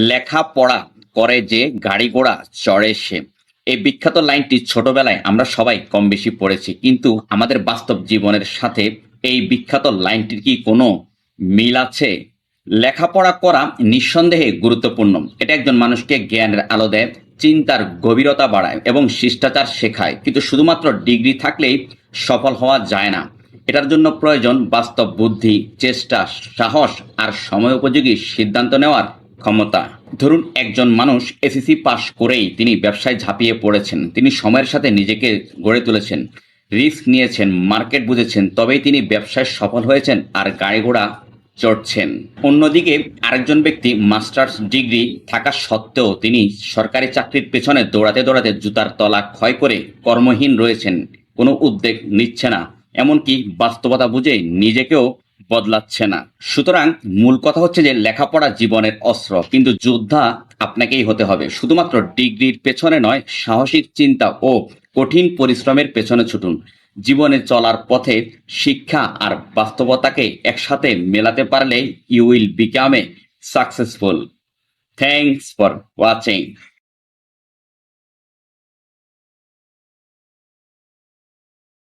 লেখাপড়া করে যে গাড়ি ঘোড়া চড়ে সে। এই বিখ্যাত লাইনটি ছোটবেলায় আমরা সবাই কম বেশি পড়েছি, কিন্তু আমাদের বাস্তব জীবনের সাথে এই বিখ্যাত লাইনটির কি কোনো মিল আছে? লেখাপড়া করা নিঃসন্দেহে গুরুত্বপূর্ণ। এটা একজন মানুষকে জ্ঞানের আলো দেয়, চিন্তার গভীরতা বাড়ায় এবং শিষ্টাচার শেখায়। কিন্তু শুধুমাত্র ডিগ্রি থাকলেই সফল হওয়া যায় না। এটার জন্য প্রয়োজন বাস্তব বুদ্ধি, চেষ্টা, সাহস আর সময়োপযোগী সিদ্ধান্ত নেওয়ার ক্ষমতা। ধরুন একজন মানুষ এসএসসি পাশ করেই তিনি ব্যবসায় ঝাঁপিয়ে পড়েছেন। তিনি সময়ের সাথে নিজেকে গড়ে তুলেছেন, রিস্ক নিয়েছেন, মার্কেট বুঝেছেন, তবেই তিনি ব্যবসায় সফল হয়েছেন আর গাড়ি ঘোড়া চড়ছেন। অন্যদিকে আরেকজন ব্যক্তি মাস্টার্স ডিগ্রি থাকা সত্ত্বেও তিনি সরকারি চাকরির পেছনে দৌড়াতে দৌড়াতে জুতার তলা ক্ষয় করে কর্মহীন রয়েছেন, কোনো উদ্যোগ নিচ্ছে না, এমনকি বাস্তবতা বুঝে নিজেকেও বদলাচ্ছে না। সুতরাং মূল কথা হচ্ছে যে লেখাপড়া জীবনের অস্ত্র, কিন্তু যোদ্ধা আপনাকেই হতে হবে। শুধুমাত্র ডিগ্রির পেছনে নয়, সাহসিক চিন্তা ও কঠিন পরিশ্রমের পেছনে ছুটুন। জীবনে চলার পথে শিক্ষা আর বাস্তবতাকে একসাথে মেলাতে পারলে you will become a successful. Thanks for watching.